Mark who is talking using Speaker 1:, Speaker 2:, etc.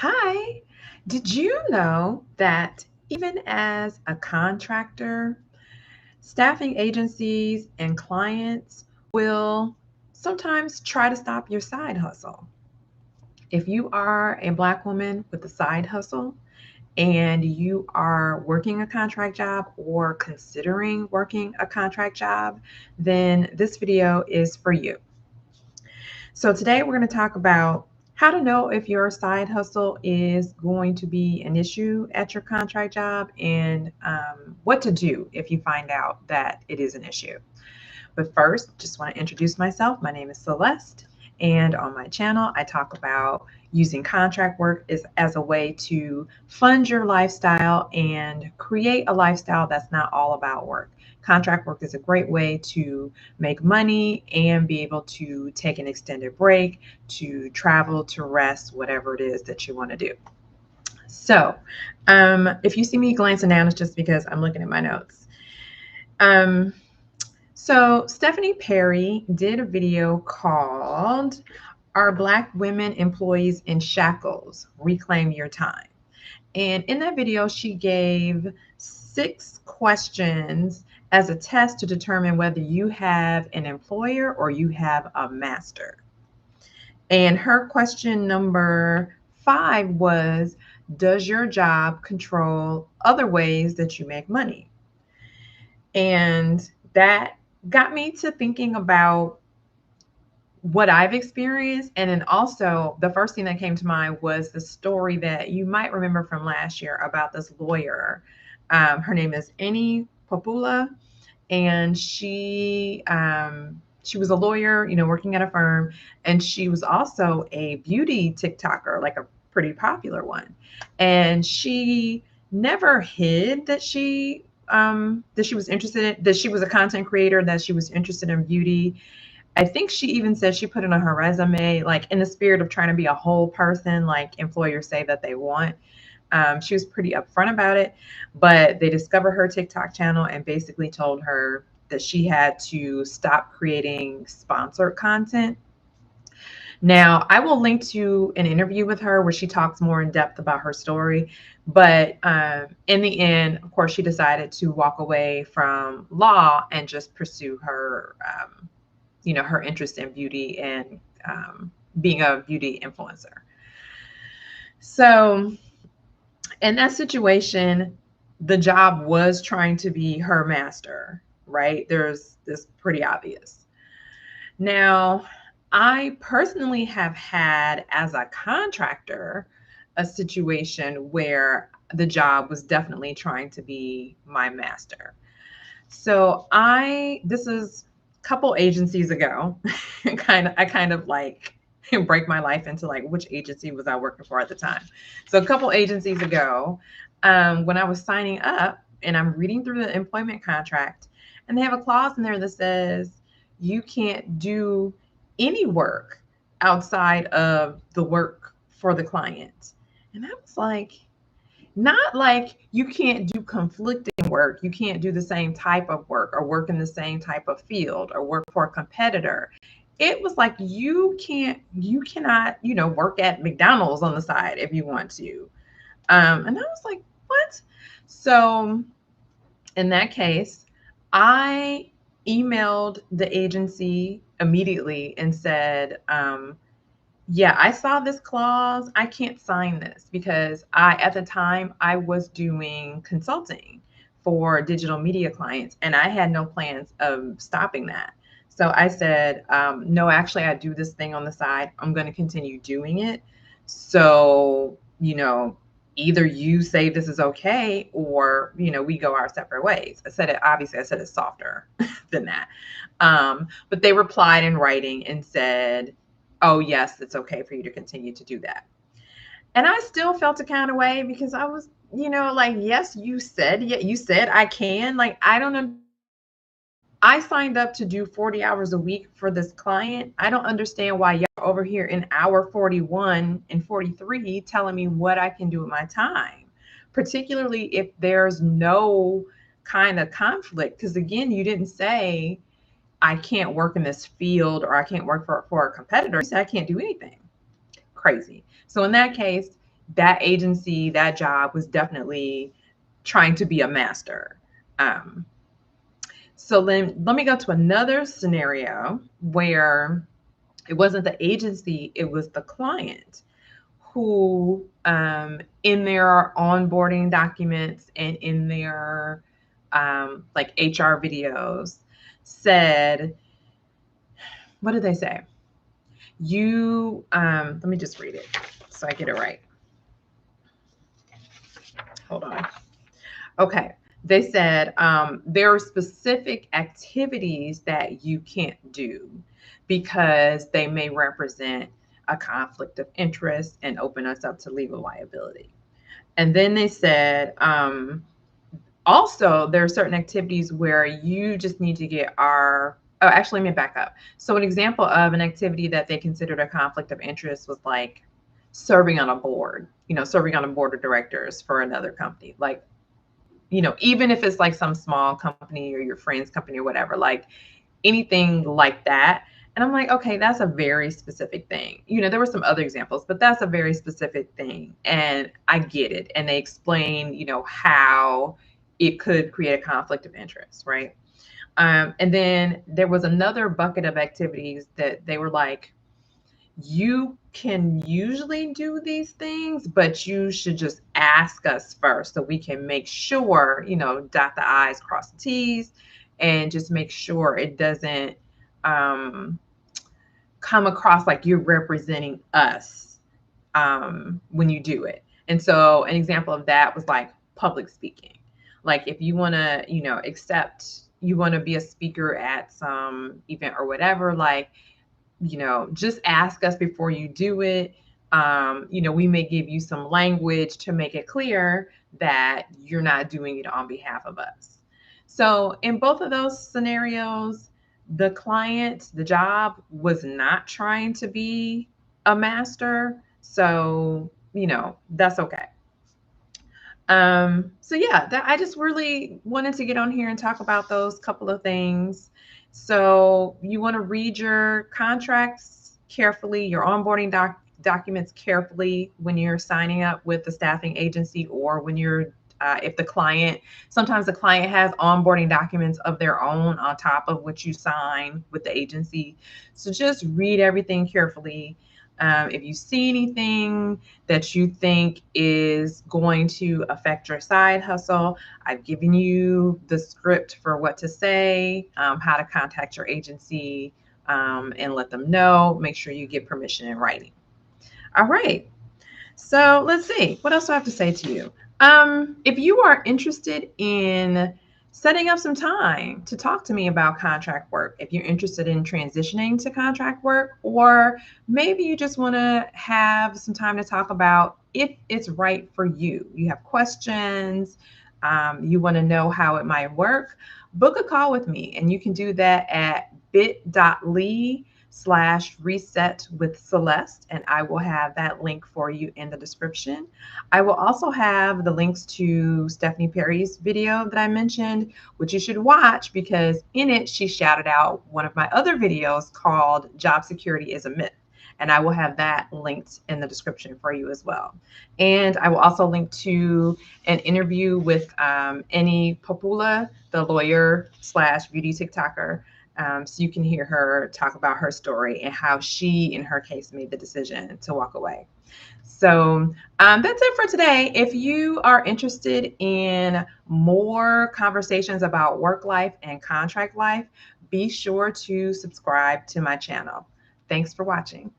Speaker 1: Hi, did you know that even as a contractor, staffing agencies and clients will sometimes try to stop your side hustle? If you are a Black woman with a side hustle and you are working a contract job or considering working a contract job, then this video is for you. So today we're going to talk about how to know if your side hustle is going to be an issue at your contract job and what to do if you find out that it is an issue. But first, just want to introduce myself. My name is Celeste, and on my channel, I talk about using contract work as a way to fund your lifestyle and create a lifestyle that's not all about work. Contract work is a great way to make money and be able to take an extended break, to travel, to rest, whatever it is that you want to do. So, if you see me glancing down, it's just because I'm looking at my notes. So Stephanie Perry did a video called "Are Black Women Employees in Shackles? Reclaim Your Time." And in that video, she gave 6 questions as a test to determine whether you have an employer or you have a master. And her question number 5 was, does your job control other ways that you make money? And that got me to thinking about what I've experienced. And then also, the first thing that came to mind was the story that you might remember from last year about this lawyer. Her name is Annie Popula, and she was a lawyer, working at a firm, and she was also a beauty TikToker, like a pretty popular one. And she never hid that she was interested in, that she was a content creator, that she was interested in beauty. I think she even said she put it on her resume, like in the spirit of trying to be a whole person, like employers say that they want. She was pretty upfront about it, but they discovered her TikTok channel and basically told her that she had to stop creating sponsored content. Now, I will link to an interview with her where she talks more in depth about her story. But in the end, of course, she decided to walk away from law and just pursue her interest in beauty and being a beauty influencer. So in that situation, the job was trying to be her master, right? There's this pretty obvious. Now, I personally have had, as a contractor, a situation where the job was definitely trying to be my master. So this is a couple agencies ago. I kind of like break my life into like which agency was I working for at the time. So a couple agencies ago, when I was signing up and I'm reading through the employment contract, and they have a clause in there that says you can't do any work outside of the work for the client. And I was like, not like you can't do conflicting work, you can't do the same type of work or work in the same type of field or work for a competitor. It was like you cannot, work at McDonald's on the side if you want to. And I was like, what? So in that case, I emailed the agency immediately and said, yeah, I saw this clause. I can't sign this because at the time, I was doing consulting for digital media clients and I had no plans of stopping that. So I said, no, actually, I do this thing on the side. I'm going to continue doing it. So, either you say this is okay or, we go our separate ways. Obviously, I said it softer than that. But they replied in writing and said, oh, yes, it's okay for you to continue to do that. And I still felt a kind of way because I was, like, yes, you said I can. Like, I don't know. I signed up to do 40 hours a week for this client. I don't understand why y'all over here in hour 41 and 43 telling me what I can do with my time, particularly if there's no kind of conflict. Because again, you didn't say I can't work in this field or I can't work for a competitor. You said I can't do anything. Crazy. So in that case, that agency, that job was definitely trying to be a master. Um, so then let me go to another scenario where it wasn't the agency, it was the client who, in their onboarding documents and in their like HR videos, said, what did they say? Let me just read it so I get it right. Hold on. Okay. They said there are specific activities that you can't do because they may represent a conflict of interest and open us up to legal liability. And then they said, also, there are certain activities where you just need to get oh, actually, let me back up. So an example of an activity that they considered a conflict of interest was like serving on a board, serving on a board of directors for another company. Like, even if it's like some small company or your friend's company or whatever, like anything like that. And I'm like, okay, that's a very specific thing. There were some other examples, but that's a very specific thing. And I get it. And they explain, how it could create a conflict of interest, right? And then there was another bucket of activities that they were like, you can usually do these things, but you should just ask us first so we can make sure, dot the I's, cross the T's, and just make sure it doesn't come across like you're representing us when you do it. And so an example of that was like public speaking. Like if you want to, you want to be a speaker at some event or whatever, like, just ask us before you do it. We may give you some language to make it clear that you're not doing it on behalf of us. So in both of those scenarios, the client, the job was not trying to be a master. So, that's okay. So yeah, I just really wanted to get on here and talk about those couple of things. So you want to read your contracts carefully, your onboarding documents carefully when you're signing up with the staffing agency, or when you're if the client, sometimes the client has onboarding documents of their own on top of what you sign with the agency. So just read everything carefully. If you see anything that you think is going to affect your side hustle, I've given you the script for what to say, how to contact your agency, and let them know. Make sure you get permission in writing. All right. So let's see. What else do I have to say to you? If you are interested in setting up some time to talk to me about contract work, if you're interested in transitioning to contract work, or maybe you just want to have some time to talk about if it's right for you, you have questions, you want to know how it might work, book a call with me. And you can do that at bit.ly/reset with Celeste, and I will have that link for you in the description. I will also have the links to Stephanie Perry's video that I mentioned, which you should watch because in it she shouted out one of my other videos called Job Security is a Myth. And I will have that linked in the description for you as well. And I will also link to an interview with Annie Popula, the lawyer/beauty TikToker. So you can hear her talk about her story and how she, in her case, made the decision to walk away. So that's it for today. If you are interested in more conversations about work life and contract life, be sure to subscribe to my channel. Thanks for watching.